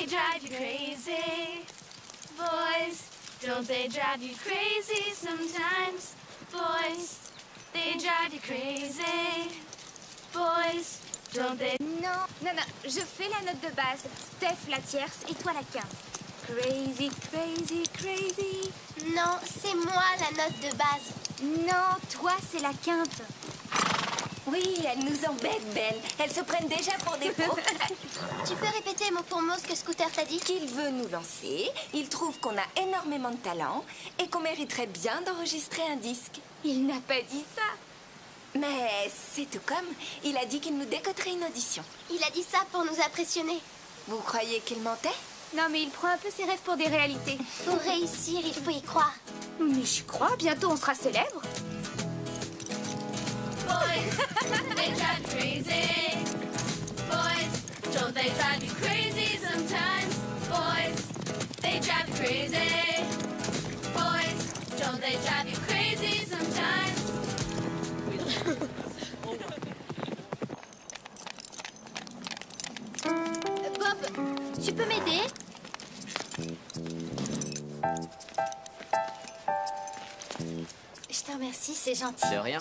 they drive you crazy? Boys, don't they drive you crazy sometimes? Boys, they drive you crazy. Boys, don't they... Non, non, non, je fais la note de base. Steph la tierce et toi la quinte. Crazy, crazy, crazy. Non, c'est moi la note de base. Non, toi c'est la quinte. Oui, elles nous embêtent, Belle. Elles se prennent déjà pour des pros. Tu peux répéter mot pour mot ce que Scooter t'a dit? Qu'il veut nous lancer, il trouve qu'on a énormément de talent et qu'on mériterait bien d'enregistrer un disque. Il n'a pas dit ça. Mais c'est tout comme, il a dit qu'il nous décoterait une audition. Il a dit ça pour nous impressionner. Vous croyez qu'il mentait? Non, mais il prend un peu ses rêves pour des réalités. Pour réussir, il faut y croire. Mais j'y crois, bientôt on sera célèbre. Boys, they drive you crazy. Boys, don't they drive you crazy sometimes? Boys, they drive you crazy. Boys, don't they drive you crazy sometimes? Bob, tu peux m'aider? Je te remercie, c'est gentil. De rien.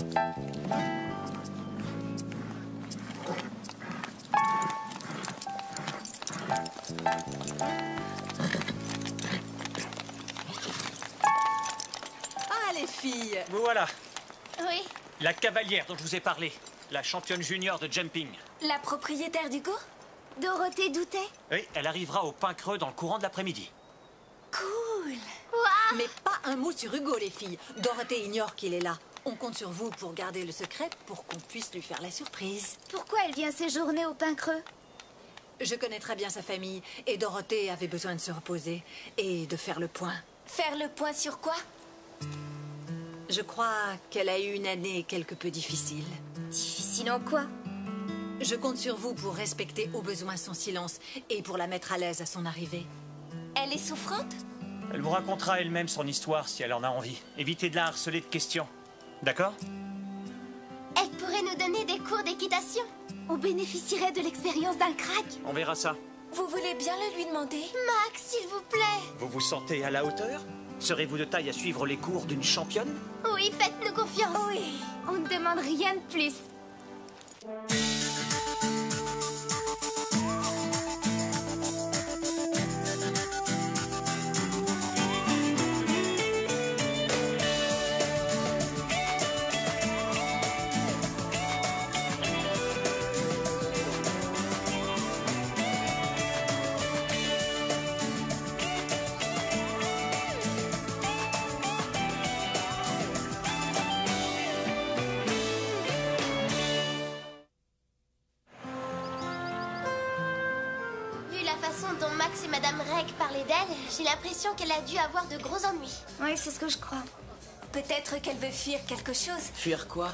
Ah, les filles! Vous voilà, Oui. la cavalière dont je vous ai parlé, la championne junior de jumping. La propriétaire du cours? Dorothée Doutet? Oui, elle arrivera au Pain Creux dans le courant de l'après-midi. Cool! Waouh! Mais pas un mot sur Hugo, les filles. Dorothée ignore qu'il est là. On compte sur vous pour garder le secret pour qu'on puisse lui faire la surprise. Pourquoi elle vient séjourner au Pain Creux? Je connais très bien sa famille et Dorothée avait besoin de se reposer et de faire le point. Faire le point sur quoi? Je crois qu'elle a eu une année quelque peu difficile. Difficile en quoi? Je compte sur vous pour respecter au besoin son silence et pour la mettre à l'aise à son arrivée. Elle est souffrante? Elle vous racontera elle-même son histoire si elle en a envie. Évitez de la harceler de questions. D'accord? Elle pourrait nous donner des cours d'équitation. On bénéficierait de l'expérience d'un crack. On verra ça. Vous voulez bien le lui demander? Max, s'il vous plaît. Vous vous sentez à la hauteur? Serez-vous de taille à suivre les cours d'une championne? Oui, faites-nous confiance. Oui, on ne demande rien de plus. Vu la façon dont Max et Madame Reg parlaient d'elle, j'ai l'impression qu'elle a dû avoir de gros ennuis. Oui, c'est ce que je crois. Peut-être qu'elle veut fuir quelque chose. Fuir quoi?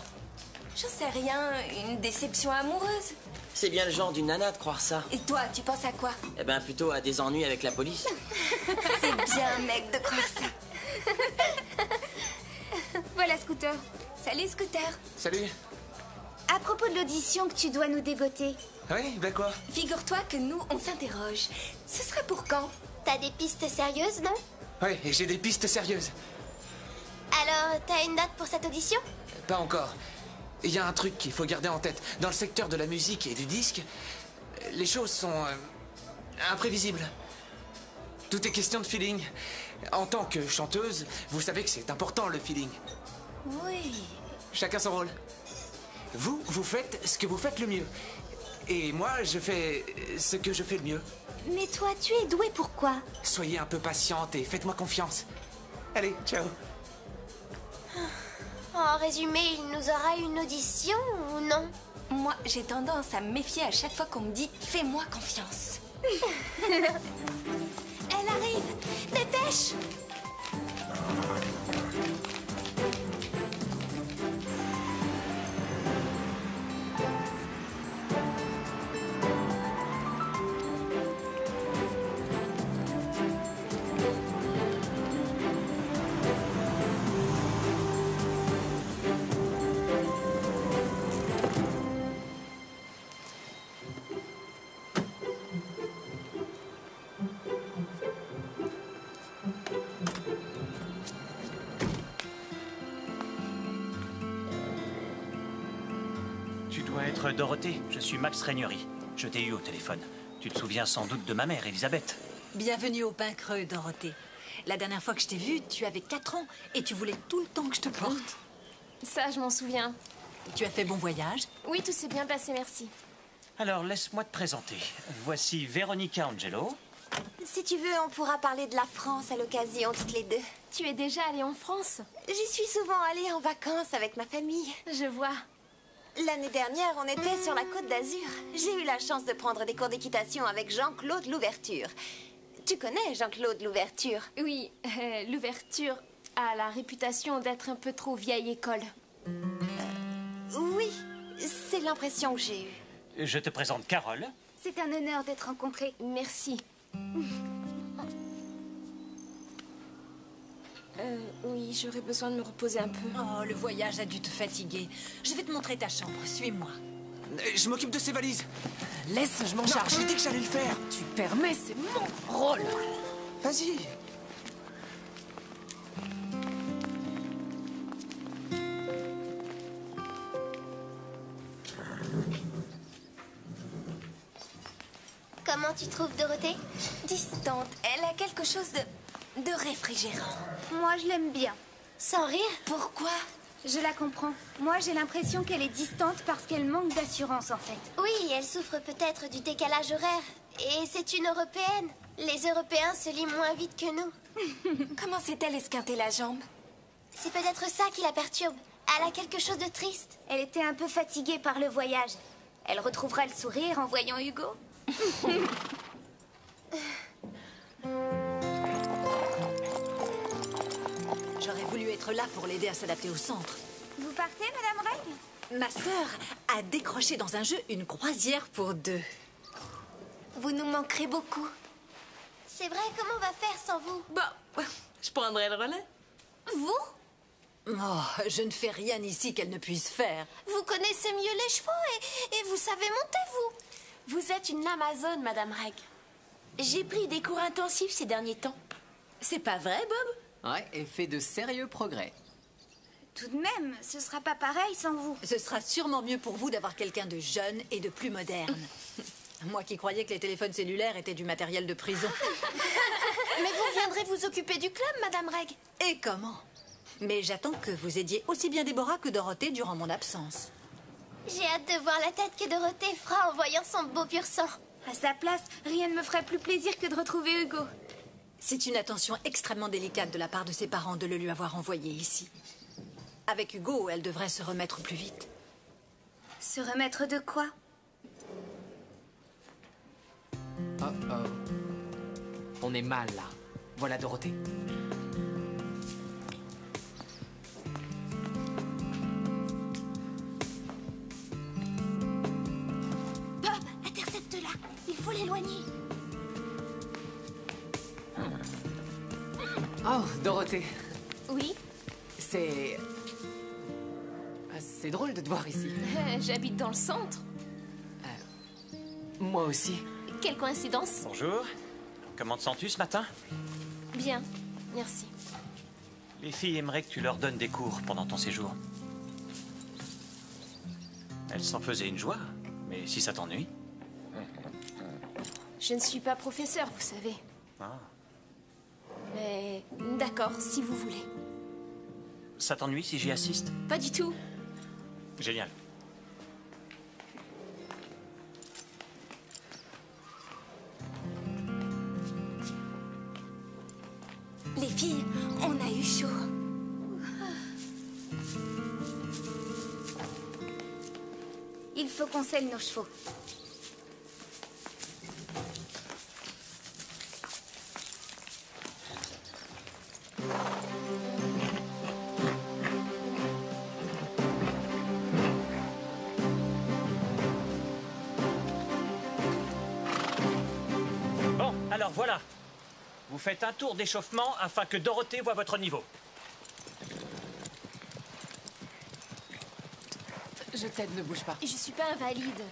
Je sais rien, une déception amoureuse. C'est bien le genre d'une nana de croire ça. Et toi, tu penses à quoi? Eh ben plutôt à des ennuis avec la police. C'est bien, mec, de croire ça. Voilà, Scooter. Salut, Scooter. Salut. À propos de l'audition que tu dois nous dégoter. Oui, ben quoi? Figure-toi que nous, on s'interroge. Ce serait pour quand? T'as des pistes sérieuses, non? Oui, et j'ai des pistes sérieuses. Alors, t'as une note pour cette audition? Pas encore. Il y a un truc qu'il faut garder en tête. Dans le secteur de la musique et du disque, les choses sont imprévisibles. Tout est question de feeling. En tant que chanteuse, vous savez que c'est important le feeling. Oui. Chacun son rôle. Vous, vous faites ce que vous faites le mieux. Et moi, je fais ce que je fais le mieux. Mais toi, tu es doué pour quoi? Soyez un peu patiente et faites-moi confiance. Allez, ciao. En résumé, il nous aura une audition ou non? Moi, j'ai tendance à me méfier à chaque fois qu'on me dit « fais-moi confiance ». Elle arrive! Dépêche! peintre Dorothée, je suis Max Régnery. Je t'ai eu au téléphone. Tu te souviens sans doute de ma mère, Elisabeth. Bienvenue au Pain Creux, Dorothée. La dernière fois que je t'ai vue, tu avais 4 ans et tu voulais tout le temps que je te porte. Ça, je m'en souviens. Tu as fait bon voyage? Oui, tout s'est bien passé, merci. Alors, laisse-moi te présenter. Voici Veronica Angelo. Si tu veux, on pourra parler de la France à l'occasion, toutes les deux. Tu es déjà allée en France? J'y suis souvent allée en vacances avec ma famille. Je vois. L'année dernière, on était sur la Côte d'Azur. J'ai eu la chance de prendre des cours d'équitation avec Jean-Claude Louverture. Tu connais Jean-Claude Louverture? Oui, l'ouverture a la réputation d'être un peu trop vieille école. Oui, c'est l'impression que j'ai eue. Je te présente Carole. C'est un honneur d'être rencontrés. Merci. Oui, j'aurais besoin de me reposer un peu. Oh, le voyage a dû te fatiguer. Je vais te montrer ta chambre. Suis-moi. Je m'occupe de ces valises. Laisse, je m'en Non, charge. j'ai dit que j'allais le faire. Tu permets, c'est mon rôle. Vas-y. Comment tu trouves Dorothée? Distante, elle a quelque chose de réfrigérant. Moi, je l'aime bien. Sans rire? Pourquoi? Je la comprends. Moi, j'ai l'impression qu'elle est distante parce qu'elle manque d'assurance, en fait. Oui, elle souffre peut-être du décalage horaire. Et c'est une Européenne. Les Européens se lient moins vite que nous. Comment s'est-elle esquintée la jambe? C'est peut-être ça qui la perturbe. Elle a quelque chose de triste. Elle était un peu fatiguée par le voyage. Elle retrouvera le sourire en voyant Hugo. J'aurais voulu être là pour l'aider à s'adapter au centre. Vous partez, Madame Reg? Ma sœur a décroché dans un jeu une croisière pour 2. Vous nous manquerez beaucoup. C'est vrai, comment on va faire sans vous? Bon, je prendrai le relais. Vous? Oh, je ne fais rien ici qu'elle ne puisse faire. Vous connaissez mieux les chevaux et vous savez monter, vous. Vous êtes une Amazone, Madame Reg. J'ai pris des cours intensifs ces derniers temps. C'est pas vrai, Bob? Ouais, et fait de sérieux progrès. Tout de même, ce sera pas pareil sans vous. Ce sera sûrement mieux pour vous d'avoir quelqu'un de jeune et de plus moderne. Moi qui croyais que les téléphones cellulaires étaient du matériel de prison. Mais vous viendrez vous occuper du club, Madame Reg. Et comment? Mais j'attends que vous aidiez aussi bien Déborah que Dorothée durant mon absence. J'ai hâte de voir la tête que Dorothée fera en voyant son beau pur sang. À sa place, rien ne me ferait plus plaisir que de retrouver Hugo. C'est une attention extrêmement délicate de la part de ses parents de le lui avoir envoyé ici. Avec Hugo, elle devrait se remettre plus vite. Se remettre de quoi? Oh oh. On est mal là. Voilà Dorothée. Bob, intercepte-la. Il faut l'éloigner. Oh, Dorothée. Oui, C'est drôle de te voir ici. j'habite dans le centre. Moi aussi. Quelle coïncidence. Bonjour. Comment te sens-tu ce matin? Bien, merci. Les filles aimeraient que tu leur donnes des cours pendant ton séjour. Elles s'en faisaient une joie, mais si ça t'ennuie... Je ne suis pas professeur, vous savez. Ah. Mais d'accord, si vous voulez. Ça t'ennuie si j'y assiste? Pas du tout. Génial. Les filles, on a eu chaud. Il faut qu'on selle nos chevaux. Bon, alors voilà. Vous faites un tour d'échauffement afin que Dorothée voit votre niveau. Je t'aide, ne bouge pas. Je suis pas invalide.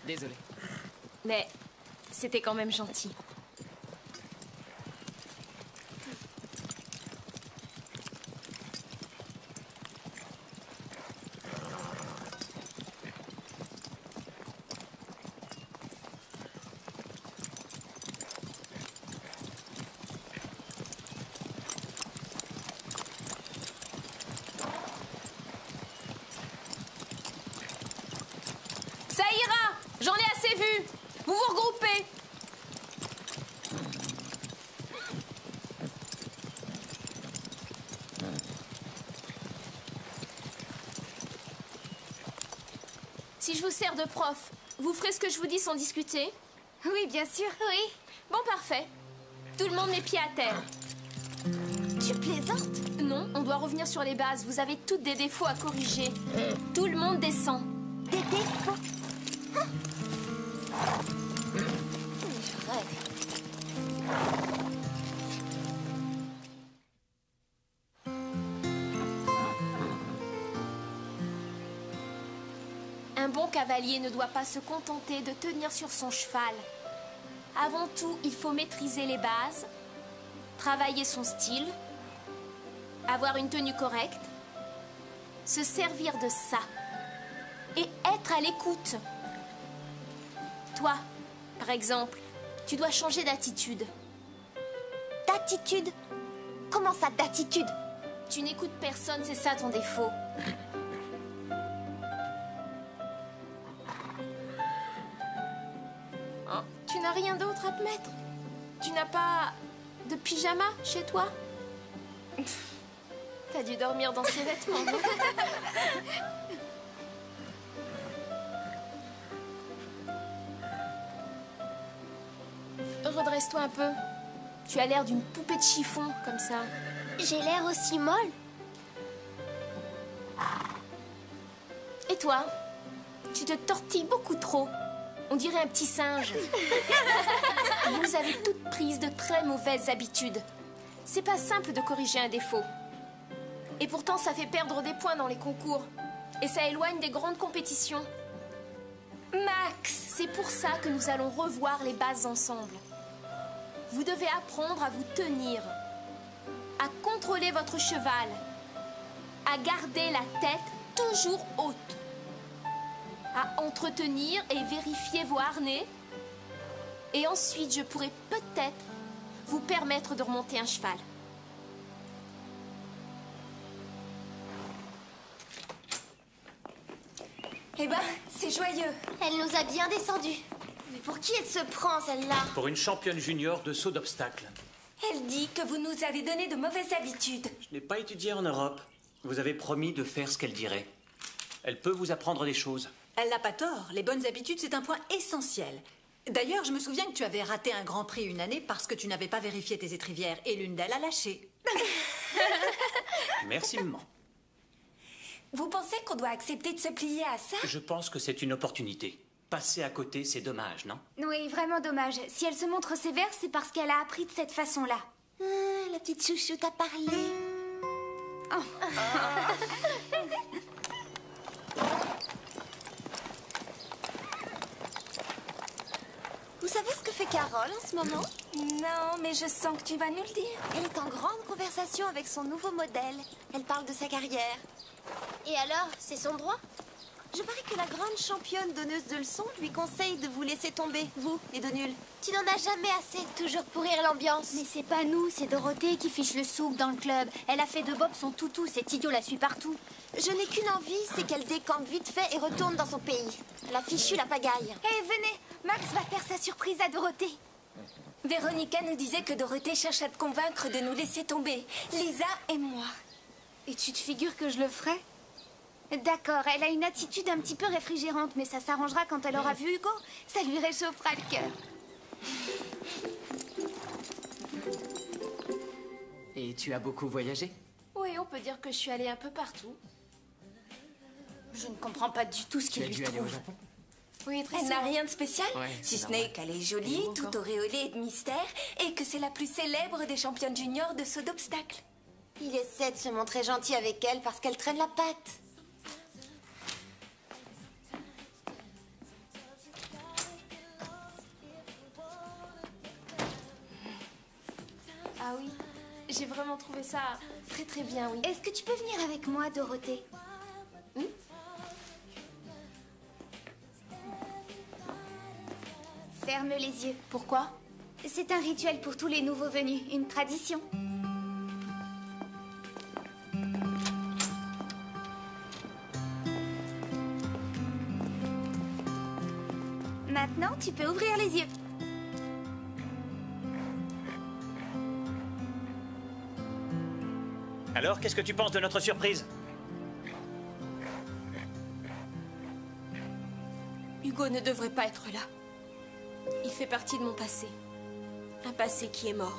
Désolé. Mais c'était quand même gentil. vous sers de prof. Vous ferez ce que je vous dis sans discuter? Oui, bien sûr. Oui. Bon, parfait. Tout le monde met pied à terre. Tu plaisantes? Non, on doit revenir sur les bases. Vous avez toutes des défauts à corriger. Tout le monde descend. Des défauts? Un bon cavalier ne doit pas se contenter de tenir sur son cheval. Avant tout, il faut maîtriser les bases, travailler son style, avoir une tenue correcte, se servir de ça et être à l'écoute. Toi, par exemple, tu dois changer d'attitude. D'attitude? Comment ça, d'attitude? Tu n'écoutes personne, c'est ça ton défaut. Oh, tu n'as rien d'autre à te mettre? Tu n'as pas de pyjama chez toi? T'as dû dormir dans ces vêtements, non? Redresse-toi un peu. Tu as l'air d'une poupée de chiffon, comme ça. J'ai l'air aussi molle? Et toi? Tu te tortilles beaucoup trop. On dirait un petit singe. Vous avez toutes prises de très mauvaises habitudes. C'est pas simple de corriger un défaut. Et pourtant, ça fait perdre des points dans les concours. Et ça éloigne des grandes compétitions. Max, c'est pour ça que nous allons revoir les bases ensemble. Vous devez apprendre à vous tenir, à contrôler votre cheval, à garder la tête toujours haute, à entretenir et vérifier vos harnais. Et ensuite, je pourrai peut-être vous permettre de remonter un cheval. Eh ben, c'est joyeux. Elle nous a bien descendus. Mais pour qui elle se prend, celle-là? Pour une championne junior de saut d'obstacles. Elle dit que vous nous avez donné de mauvaises habitudes. Je n'ai pas étudié en Europe. Vous avez promis de faire ce qu'elle dirait. Elle peut vous apprendre des choses. Elle n'a pas tort. Les bonnes habitudes, c'est un point essentiel. D'ailleurs, je me souviens que tu avais raté un grand prix une année parce que tu n'avais pas vérifié tes étrivières et l'une d'elles a lâché. Merci, maman. Vous pensez qu'on doit accepter de se plier à ça? Je pense que c'est une opportunité. Passer à côté, c'est dommage, non? Oui, vraiment dommage. Si elle se montre sévère, c'est parce qu'elle a appris de cette façon-là. La petite chouchoute a parlé. Vous savez ce que fait Carole en ce moment? Non, mais je sens que tu vas nous le dire. Elle est en grande conversation avec son nouveau modèle. Elle parle de sa carrière. Et alors, c'est son droit? Je parie que la grande championne donneuse de leçons lui conseille de vous laisser tomber, vous, les deux nuls. Tu n'en as jamais assez, toujours pourrir l'ambiance. Mais c'est pas nous, c'est Dorothée qui fiche le souk dans le club. Elle a fait de Bob son toutou, cet idiot la suit partout. Je n'ai qu'une envie, c'est qu'elle décampe vite fait et retourne dans son pays. La fichue la pagaille. Hé, venez, Max va faire sa surprise à Dorothée. Véronica nous disait que Dorothée cherche à te convaincre de nous laisser tomber. Lisa et moi. Et tu te figures que je le ferai? D'accord, elle a une attitude un petit peu réfrigérante, mais ça s'arrangera quand elle aura vu Hugo. Ça lui réchauffera le cœur. Et tu as beaucoup voyagé? Oui, on peut dire que je suis allée un peu partout. Je ne comprends pas du tout ce Tu qu'il as lui dû aller au trouve. Japon? Oui, très Elle n'a souvent. rien de spécial, Ouais, si c'est ce n'est normal. qu'elle est jolie, Et vous toute encore? auréolée de mystère, et que c'est la plus célèbre des championnes juniors de saut d'obstacles. Il essaie de se montrer gentil avec elle parce qu'elle traîne la patte. Ah oui, j'ai vraiment trouvé ça très très bien, oui. Est-ce que tu peux venir avec moi, Dorothée? Ferme les yeux. Pourquoi? C'est un rituel pour tous les nouveaux venus, une tradition. Maintenant, tu peux ouvrir les yeux. Alors, qu'est-ce que tu penses de notre surprise? Hugo ne devrait pas être là. Il fait partie de mon passé. Un passé qui est mort.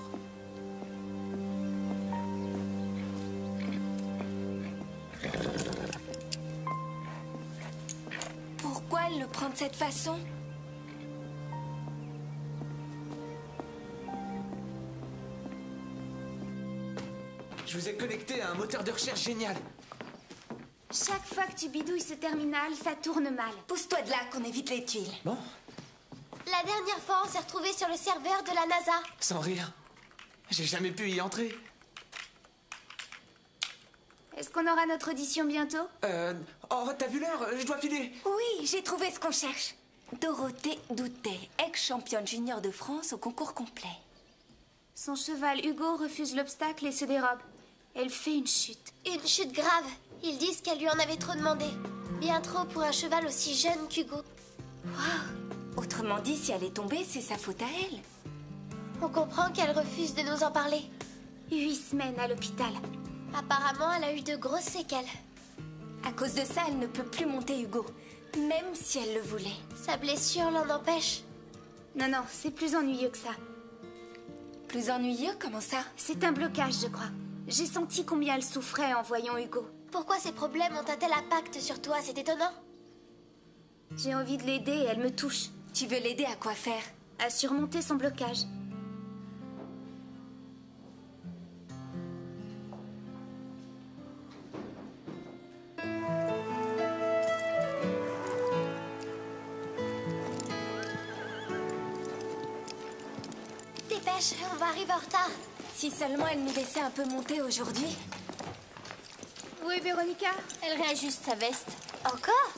Pourquoi elle le prend de cette façon? Je vous ai connecté à un moteur de recherche génial. Chaque fois que tu bidouilles ce terminal, ça tourne mal. Pousse-toi de là qu'on évite les tuiles. Bon, La dernière fois, on s'est retrouvés sur le serveur de la NASA. sans rire. J'ai jamais pu y entrer. Est-ce qu'on aura notre audition bientôt? Oh, t'as vu l'heure? Je dois filer. Oui, j'ai trouvé ce qu'on cherche. Dorothée Doutet, ex-championne junior de France au concours complet. Son cheval Hugo refuse l'obstacle et se dérobe. Elle fait une chute. Une chute grave. Ils disent qu'elle lui en avait trop demandé. Bien trop pour un cheval aussi jeune qu'Hugo. Waouh! Autrement dit, si elle est tombée, c'est sa faute à elle. On comprend qu'elle refuse de nous en parler. 8 semaines à l'hôpital. Apparemment, elle a eu de grosses séquelles. À cause de ça, elle ne peut plus monter Hugo, même si elle le voulait. Sa blessure l'en empêche. Non, non, c'est plus ennuyeux que ça. Plus ennuyeux, comment ça? C'est un blocage, je crois. J'ai senti combien elle souffrait en voyant Hugo. Pourquoi ces problèmes ont un tel impact sur toi? C'est étonnant. J'ai envie de l'aider et elle me touche. Tu veux l'aider à quoi faire? À surmonter son blocage. Dépêche, on va arriver en retard. Si seulement elle nous laissait un peu monter aujourd'hui. Où est Véronica? Elle réajuste sa veste. Encore?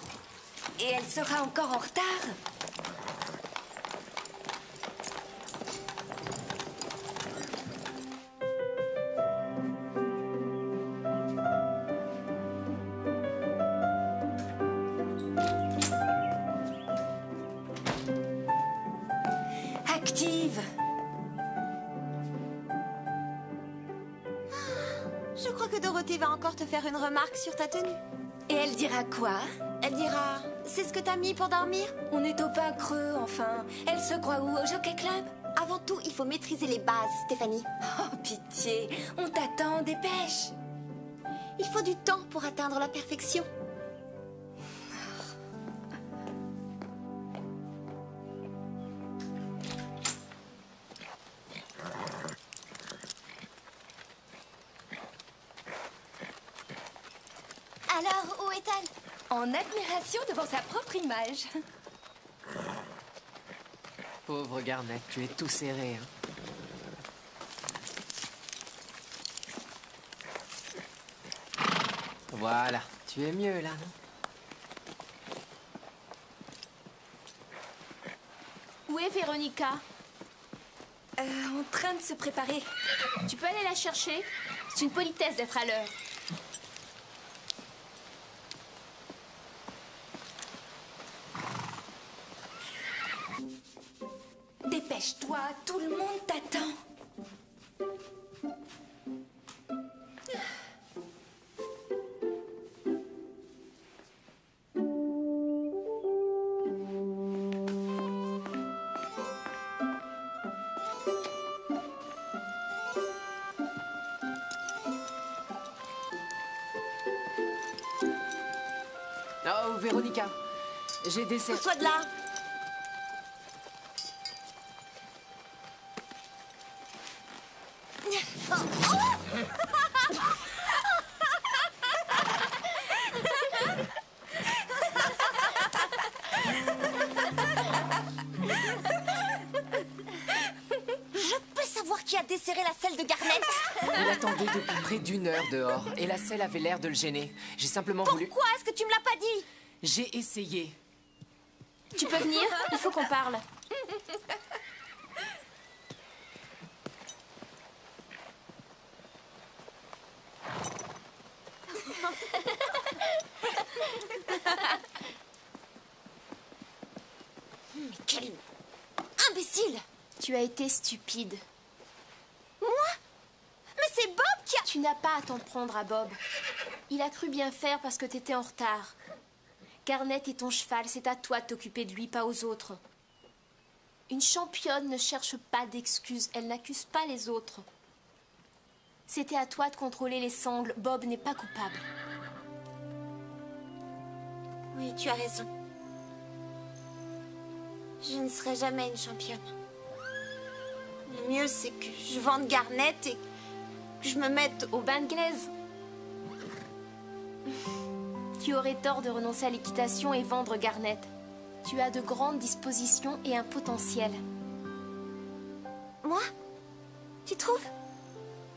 Et elle sera encore en retard. Active. Je crois que Dorothée va encore te faire une remarque sur ta tenue. Et elle dira quoi? Elle dira, c'est ce que t'as mis pour dormir? On est au pain creux, enfin. Elle se croit où? Au Jockey Club? Avant tout, il faut maîtriser les bases, Stéphanie. Oh, pitié. On t'attend, dépêche. Il faut du temps pour atteindre la perfection. Alors, où est-elle? En admiration devant sa propre image. Pauvre Garnet, tu es tout serré. Hein. Voilà, tu es mieux là, non? Où est Véronica? En train de se préparer. Tu peux aller la chercher? C'est une politesse d'être à l'heure. Dépêche-toi, tout le monde t'attend. Oh, Véronica, j'ai des... Pousse-toi de là. Desserrer la selle de Garnet. Il attendait depuis près d'1 heure dehors et la selle avait l'air de le gêner. J'ai simplement voulu... Pourquoi est-ce que tu me l'as pas dit? J'ai essayé. Tu peux venir? Il faut qu'on parle. Mais quel imbécile! Tu as été stupide. Moi? Mais c'est Bob qui a... Tu n'as pas à t'en prendre à Bob. Il a cru bien faire parce que t'étais en retard. Garnet est ton cheval, c'est à toi de t'occuper de lui, pas aux autres. Une championne ne cherche pas d'excuses, elle n'accuse pas les autres. C'était à toi de contrôler les sangles, Bob n'est pas coupable. Oui, tu as raison. Je ne serai jamais une championne. Le mieux, c'est que je vende Garnet et que je me mette au bain de glaise. Tu aurais tort de renoncer à l'équitation et vendre Garnet. Tu as de grandes dispositions et un potentiel. Moi? Tu trouves?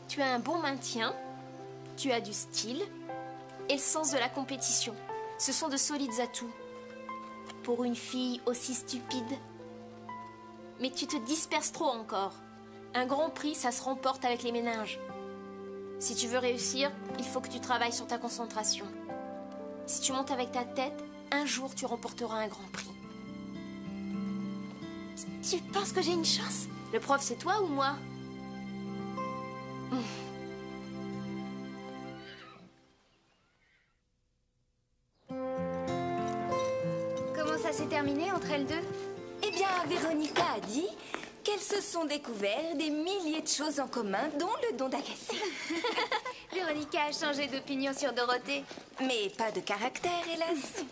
Tu as un bon maintien, tu as du style et le sens de la compétition. Ce sont de solides atouts. Pour une fille aussi stupide. Mais tu te disperses trop encore. Un grand prix, ça se remporte avec les méninges. Si tu veux réussir, il faut que tu travailles sur ta concentration. Si tu montes avec ta tête, un jour tu remporteras un grand prix. Tu penses que j'ai une chance? Le prof, c'est toi ou moi? Comment ça s'est terminé entre elles deux? Eh bien, Véronica a dit qu'elles se sont découvert des milliers de choses en commun, dont le don d'agacer. Véronica a changé d'opinion sur Dorothée. Mais pas de caractère, hélas.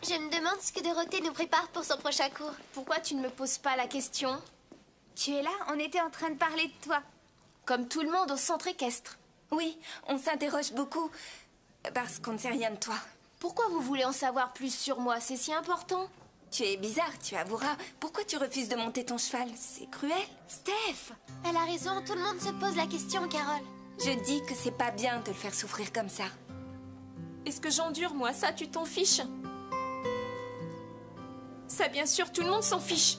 Je me demande ce que Dorothée nous prépare pour son prochain cours. Pourquoi tu ne me poses pas la question? Tu es là? On était en train de parler de toi. Comme tout le monde au centre équestre. Oui, on s'interroge beaucoup parce qu'on ne sait rien de toi. Pourquoi vous voulez en savoir plus sur moi? C'est si important? Tu es bizarre, tu avoueras. Pourquoi tu refuses de monter ton cheval? C'est cruel. Steph! Elle a raison, tout le monde se pose la question, Carole. Je dis que c'est pas bien de le faire souffrir comme ça. Est-ce que j'endure, moi? Ça, tu t'en fiches? Ça, bien sûr, tout le monde s'en fiche.